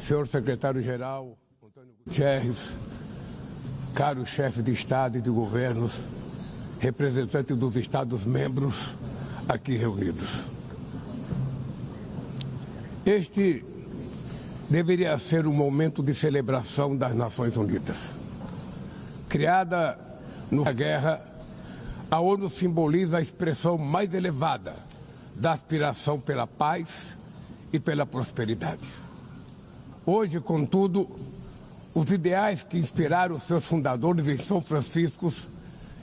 senhor secretário-geral, Antônio Gutierrez, caro chefe de Estado e de governos, representantes dos Estados-membros aqui reunidos. Este deveria ser um momento de celebração das Nações Unidas. Criada na guerra, a ONU simboliza a expressão mais elevada da aspiração pela paz e pela prosperidade. Hoje, contudo, os ideais que inspiraram seus fundadores em São Francisco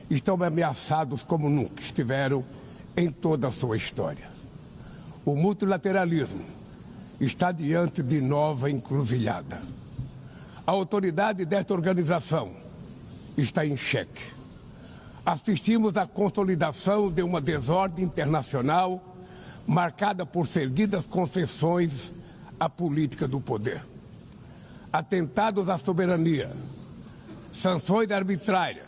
estão ameaçados como nunca estiveram em toda a sua história. O multilateralismo está diante de nova encruzilhada. A autoridade desta organização está em xeque. Assistimos à consolidação de uma desordem internacional marcada por seguidas concessões à política do poder. Atentados à soberania, sanções arbitrárias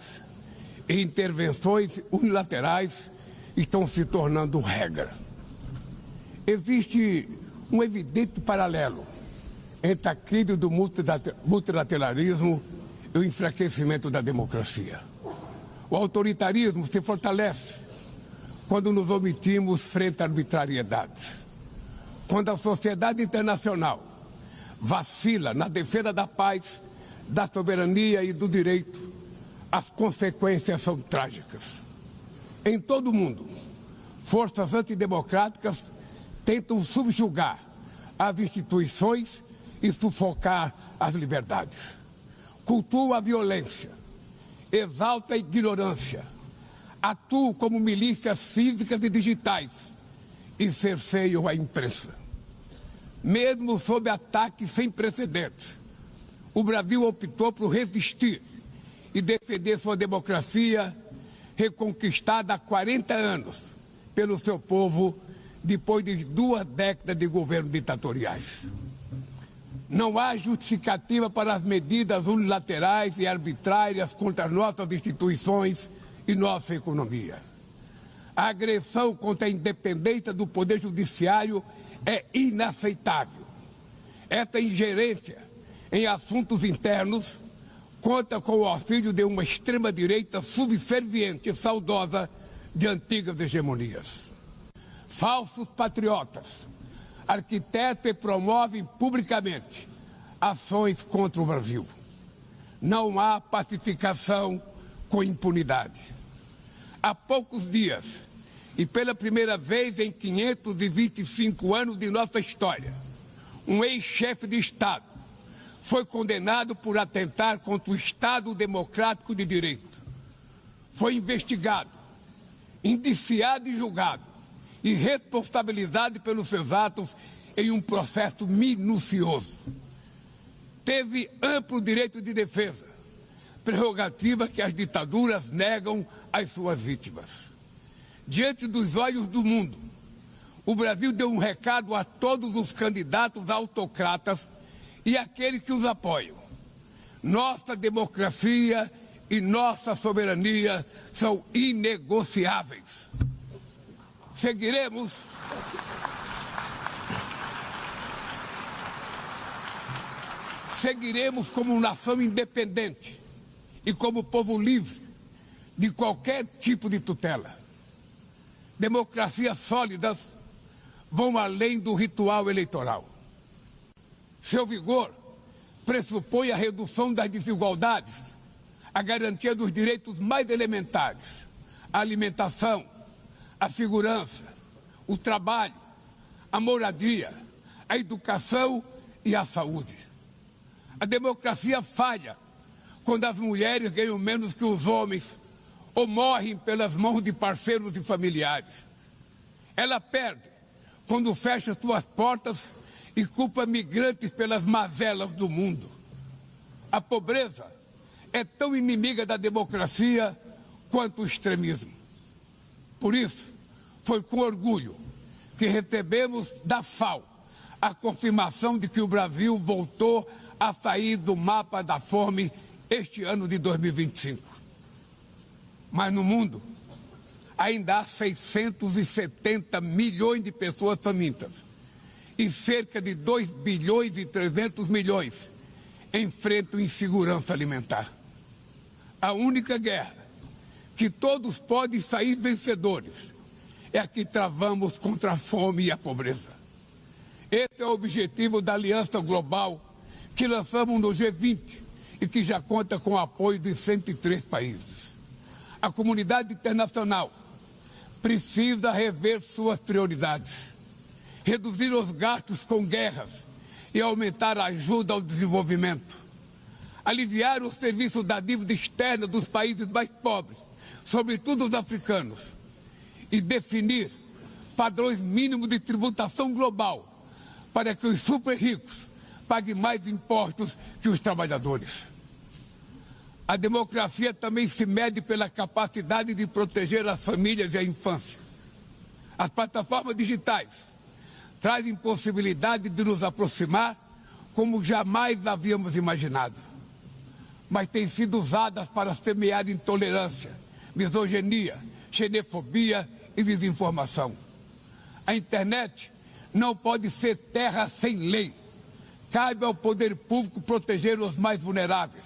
e intervenções unilaterais estão se tornando regra. Existe um evidente paralelo entre a crise do multilateralismo e o enfraquecimento da democracia. O autoritarismo se fortalece quando nos omitimos frente à arbitrariedade. Quando a sociedade internacional vacila na defesa da paz, da soberania e do direito, as consequências são trágicas. Em todo o mundo, forças antidemocráticas tentam subjugar as instituições e sufocar as liberdades. Cultuam a violência, exaltam a ignorância, atuam como milícias físicas e digitais e cerceiam a imprensa. Mesmo sob ataques sem precedentes, o Brasil optou por resistir e defender sua democracia, reconquistada há 40 anos pelo seu povo, depois de 2 décadas de governo ditatoriais. Não há justificativa para as medidas unilaterais e arbitrárias contra as nossas instituições e nossa economia. A agressão contra a independência do Poder Judiciário é inaceitável. Esta ingerência em assuntos internos conta com o auxílio de uma extrema-direita subserviente e saudosa de antigas hegemonias. Falsos patriotas arquitetam e promovem publicamente ações contra o Brasil. Não há pacificação com impunidade. Há poucos dias, e pela primeira vez em 525 anos de nossa história, um ex-chefe de Estado foi condenado por atentar contra o Estado Democrático de Direito. Foi investigado, indiciado e julgado, e responsabilizado pelos seus atos em um processo minucioso. Teve amplo direito de defesa, prerrogativa que as ditaduras negam às suas vítimas. Diante dos olhos do mundo, o Brasil deu um recado a todos os candidatos autocratas e àqueles que os apoiam. Nossa democracia e nossa soberania são inegociáveis. Seguiremos como nação independente e como povo livre de qualquer tipo de tutela. Democracias sólidas vão além do ritual eleitoral. Seu vigor pressupõe a redução das desigualdades, a garantia dos direitos mais elementares, a alimentação, a segurança, o trabalho, a moradia, a educação e a saúde. A democracia falha quando as mulheres ganham menos que os homens ou morrem pelas mãos de parceiros e familiares. Ela perde quando fecha suas portas e culpa migrantes pelas mazelas do mundo. A pobreza é tão inimiga da democracia quanto o extremismo. Por isso, foi com orgulho que recebemos da FAO a confirmação de que o Brasil voltou a sair do mapa da fome este ano de 2025. Mas no mundo, ainda há 670 milhões de pessoas famintas e cerca de 2 bilhões e 300 milhões enfrentam insegurança alimentar. A única guerra que todos podem sair vencedores é a que travamos contra a fome e a pobreza. Esse é o objetivo da Aliança Global que lançamos no G20 e que já conta com o apoio de 103 países. A comunidade internacional precisa rever suas prioridades, reduzir os gastos com guerras e aumentar a ajuda ao desenvolvimento, aliviar o serviço da dívida externa dos países mais pobres, sobretudo os africanos, e definir padrões mínimos de tributação global para que os super ricos paguem mais impostos que os trabalhadores. A democracia também se mede pela capacidade de proteger as famílias e a infância. As plataformas digitais trazem possibilidade de nos aproximar como jamais havíamos imaginado, mas têm sido usadas para semear intolerância, misoginia, xenofobia e desinformação. A internet não pode ser terra sem lei. Cabe ao poder público proteger os mais vulneráveis.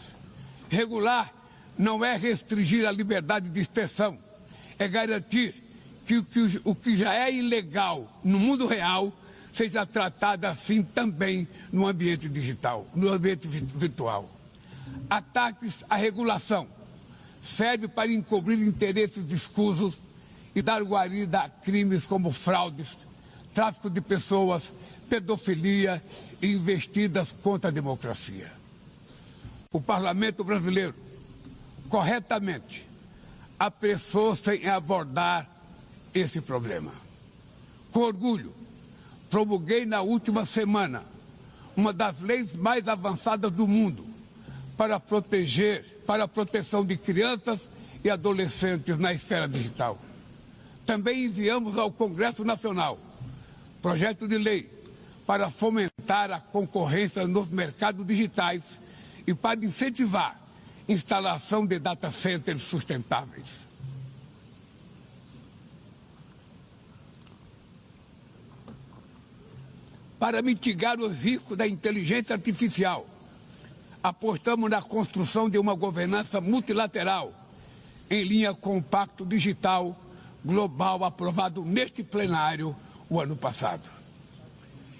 Regular não é restringir a liberdade de expressão, é garantir que o que já é ilegal no mundo real seja tratado assim também no ambiente digital, no ambiente virtual. Ataques à regulação servem para encobrir interesses escusos e dar guarida a crimes como fraudes, tráfico de pessoas, pedofilia e investidas contra a democracia. O Parlamento brasileiro, corretamente, apressou-se em abordar esse problema. Com orgulho, promulguei na última semana uma das leis mais avançadas do mundo para a proteção de crianças e adolescentes na esfera digital. Também enviamos ao Congresso Nacional projeto de lei para fomentar a concorrência nos mercados digitais e para incentivar a instalação de data centers sustentáveis. Para mitigar os riscos da inteligência artificial, apostamos na construção de uma governança multilateral em linha com o Pacto Digital Global aprovado neste plenário o ano passado.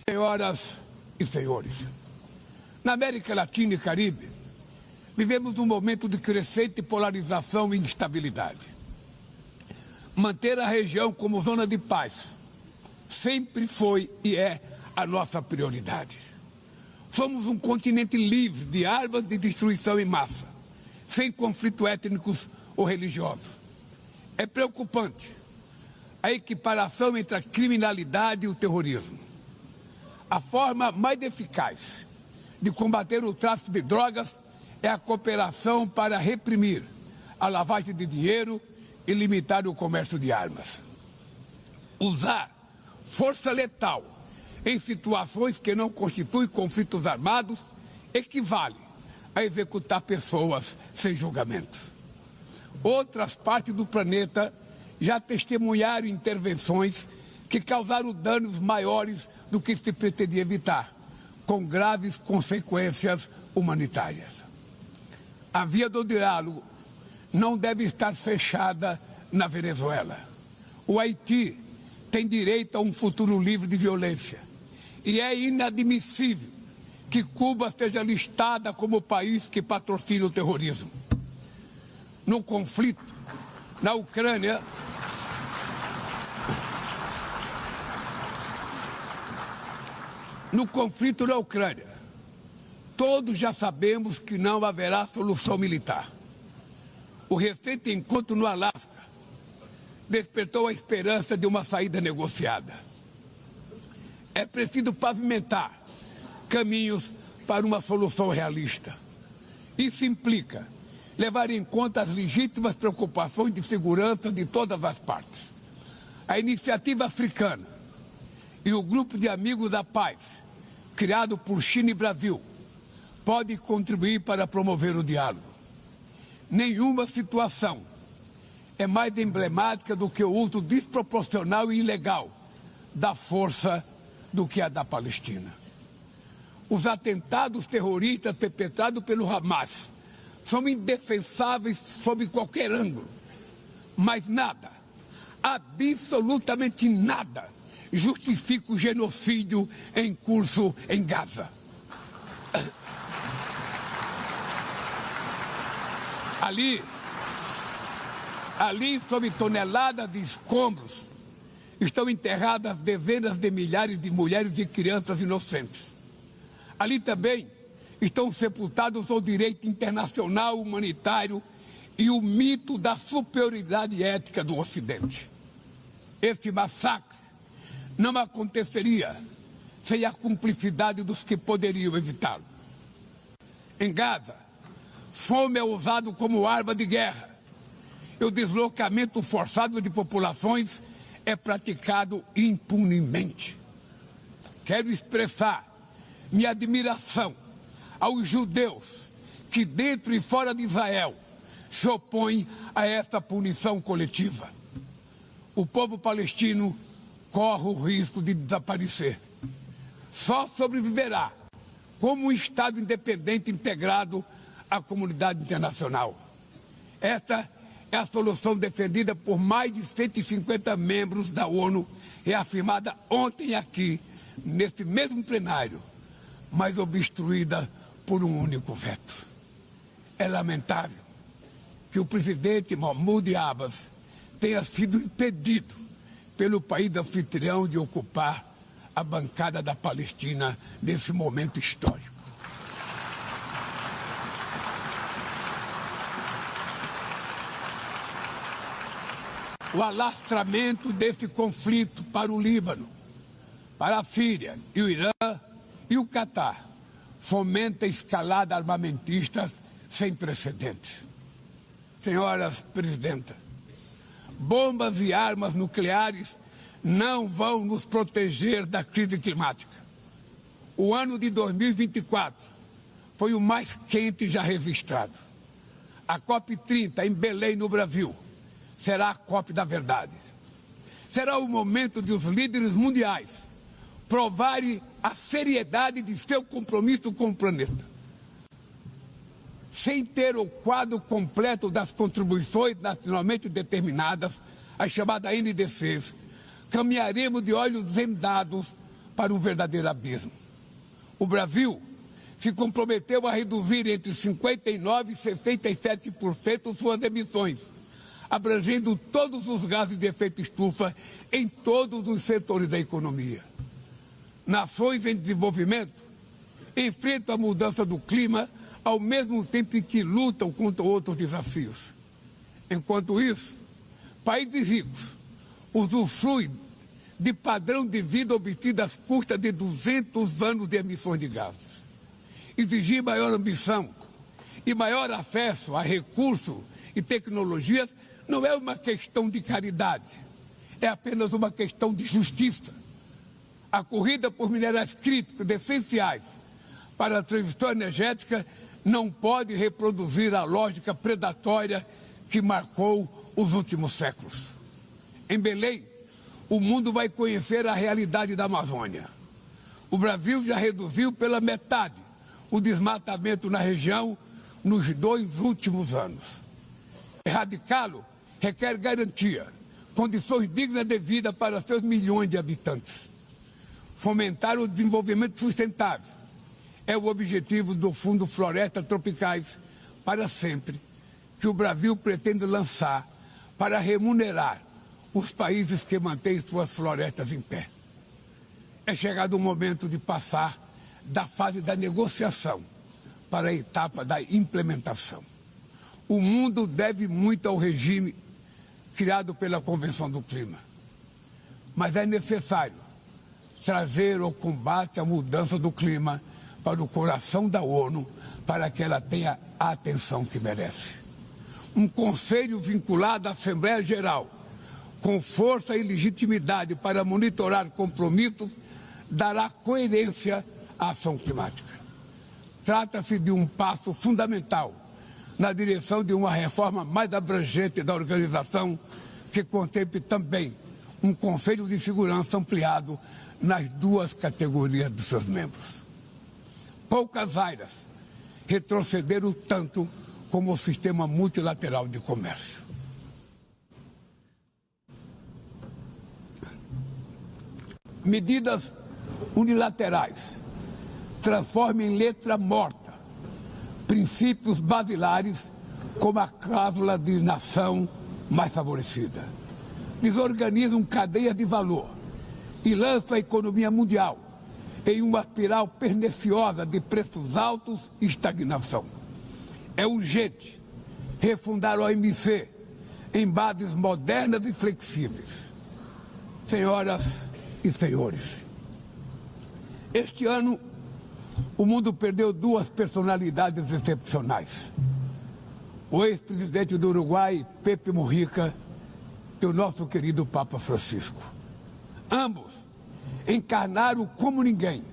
Senhoras e senhores, na América Latina e Caribe, vivemos um momento de crescente polarização e instabilidade. Manter a região como zona de paz sempre foi e é a nossa prioridade. Somos um continente livre de armas de destruição em massa, sem conflitos étnicos ou religiosos. É preocupante a equiparação entre a criminalidade e o terrorismo. A forma mais eficaz de combater o tráfico de drogas é a cooperação para reprimir a lavagem de dinheiro e limitar o comércio de armas. Usar força letal em situações que não constituem conflitos armados equivale a executar pessoas sem julgamento. Outras partes do planeta já testemunharam intervenções que causaram danos maiores do que se pretendia evitar, com graves consequências humanitárias. A via do diálogo não deve estar fechada na Venezuela. O Haiti tem direito a um futuro livre de violência. E é inadmissível que Cuba seja listada como país que patrocina o terrorismo. No conflito na Ucrânia, todos já sabemos que não haverá solução militar. O recente encontro no Alasca despertou a esperança de uma saída negociada. É preciso pavimentar caminhos para uma solução realista. Isso implica levar em conta as legítimas preocupações de segurança de todas as partes. A iniciativa africana e o grupo de amigos da paz, criado por China e Brasil, pode contribuir para promover o diálogo. Nenhuma situação é mais emblemática do que o uso desproporcional e ilegal da força do que a da Palestina. Os atentados terroristas perpetrados pelo Hamas são indefensáveis sob qualquer ângulo, mas nada, absolutamente nada, justifica o genocídio em curso em Gaza. Ali, sob toneladas de escombros, estão enterradas dezenas de milhares de mulheres e crianças inocentes. Ali também estão sepultados o direito internacional humanitário e o mito da superioridade ética do Ocidente. Esse massacre não aconteceria sem a cumplicidade dos que poderiam evitá-lo. Em Gaza, fome é usado como arma de guerra e o deslocamento forçado de populações é praticado impunemente. Quero expressar minha admiração aos judeus que, dentro e fora de Israel, se opõem a esta punição coletiva. O povo palestino corre o risco de desaparecer. Só sobreviverá como um Estado independente integrado à comunidade internacional. Esta é a solução defendida por mais de 150 membros da ONU, reafirmada ontem aqui, neste mesmo plenário, mas obstruída por um único veto. É lamentável que o presidente Mahmoud Abbas tenha sido impedido pelo país anfitrião de ocupar a bancada da Palestina nesse momento histórico. O alastramento desse conflito para o Líbano, para a Síria e o Irã e o Catar fomenta a escalada armamentista sem precedentes. Senhoras presidentas, bombas e armas nucleares não vão nos proteger da crise climática. O ano de 2024 foi o mais quente já registrado. A COP30 em Belém, no Brasil, será a COP da verdade. Será o momento de os líderes mundiais provarem a seriedade de seu compromisso com o planeta. Sem ter o quadro completo das contribuições nacionalmente determinadas, as chamadas NDCs, caminharemos de olhos vendados para um verdadeiro abismo. O Brasil se comprometeu a reduzir entre 59% e 67% suas emissões, abrangendo todos os gases de efeito estufa em todos os setores da economia. Nações em desenvolvimento enfrentam a mudança do clima ao mesmo tempo que lutam contra outros desafios. Enquanto isso, países ricos usufruem de padrão de vida obtido às custas de 200 anos de emissões de gases. Exigir maior ambição e maior acesso a recursos e tecnologias não é uma questão de caridade, é apenas uma questão de justiça. A corrida por minerais críticos essenciais para a transição energética não pode reproduzir a lógica predatória que marcou os últimos séculos. Em Belém, o mundo vai conhecer a realidade da Amazônia. O Brasil já reduziu pela metade o desmatamento na região nos 2 últimos anos. Erradicá-lo requer garantia, condições dignas de vida para seus milhões de habitantes. Fomentar o desenvolvimento sustentável é o objetivo do Fundo Florestas Tropicais para Sempre, que o Brasil pretende lançar para remunerar os países que mantêm suas florestas em pé. É chegado o momento de passar da fase da negociação para a etapa da implementação. O mundo deve muito ao regime criado pela Convenção do Clima, mas é necessário trazer o combate à mudança do clima para o coração da ONU, para que ela tenha a atenção que merece. Um conselho vinculado à Assembleia Geral, com força e legitimidade para monitorar compromissos, dará coerência à ação climática. Trata-se de um passo fundamental na direção de uma reforma mais abrangente da organização, que contemple também um Conselho de Segurança ampliado nas duas categorias de seus membros. Poucas áreas retrocederam tanto como o sistema multilateral de comércio. Medidas unilaterais transformam em letra morta princípios basilares como a cláusula de nação mais favorecida. Desorganizam cadeias de valor e lançam a economia mundial em uma espiral perniciosa de preços altos e estagnação. É urgente refundar a OMC em bases modernas e flexíveis. Senhoras e senhores, este ano o mundo perdeu duas personalidades excepcionais. O ex-presidente do Uruguai, Pepe Mujica, e o nosso querido Papa Francisco. Ambos encarnaram como ninguém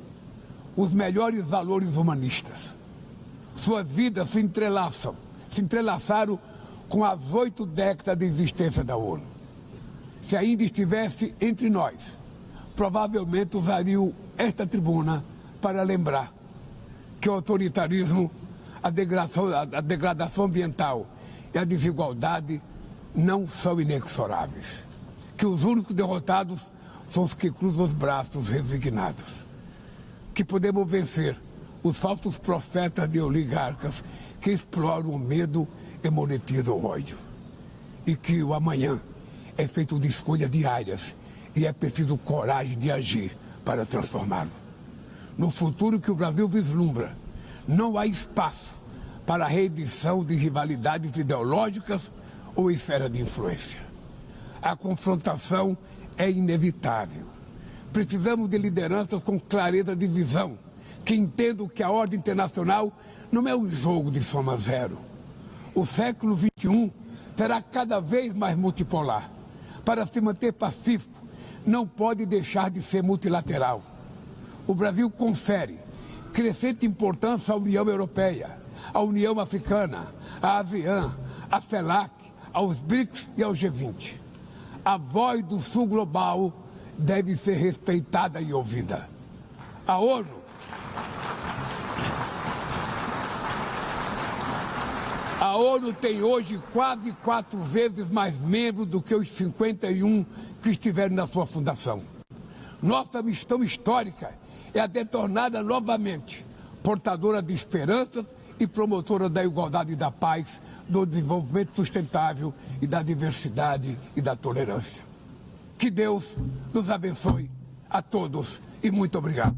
os melhores valores humanistas. Suas vidas se entrelaçaram com as 8 décadas de existência da ONU. Se ainda estivesse entre nós, provavelmente usariam esta tribuna para lembrar que o autoritarismo, a degradação ambiental e a desigualdade não são inexoráveis. Que os únicos derrotados são os que cruzam os braços resignados. Que podemos vencer os falsos profetas de oligarcas que exploram o medo e monetizam o ódio. E que o amanhã é feito de escolhas diárias e é preciso coragem de agir para transformá-lo. No futuro que o Brasil vislumbra, não há espaço para a reedição de rivalidades ideológicas ou esfera de influência. A confrontação é inevitável. Precisamos de lideranças com clareza de visão, que entendam que a ordem internacional não é um jogo de soma zero. O século XXI será cada vez mais multipolar. Para se manter pacífico, não pode deixar de ser multilateral. O Brasil confere crescente importância à União Europeia, à União Africana, à ASEAN, à CELAC, aos BRICS e ao G20. A voz do Sul global deve ser respeitada e ouvida. A ONU tem hoje quase 4 vezes mais membros do que os 51 que estiveram na sua fundação. Nossa missão histórica é a de torná-la novamente portadora de esperanças e promotora da igualdade e da paz, do desenvolvimento sustentável e da diversidade e da tolerância. Que Deus nos abençoe a todos e muito obrigado.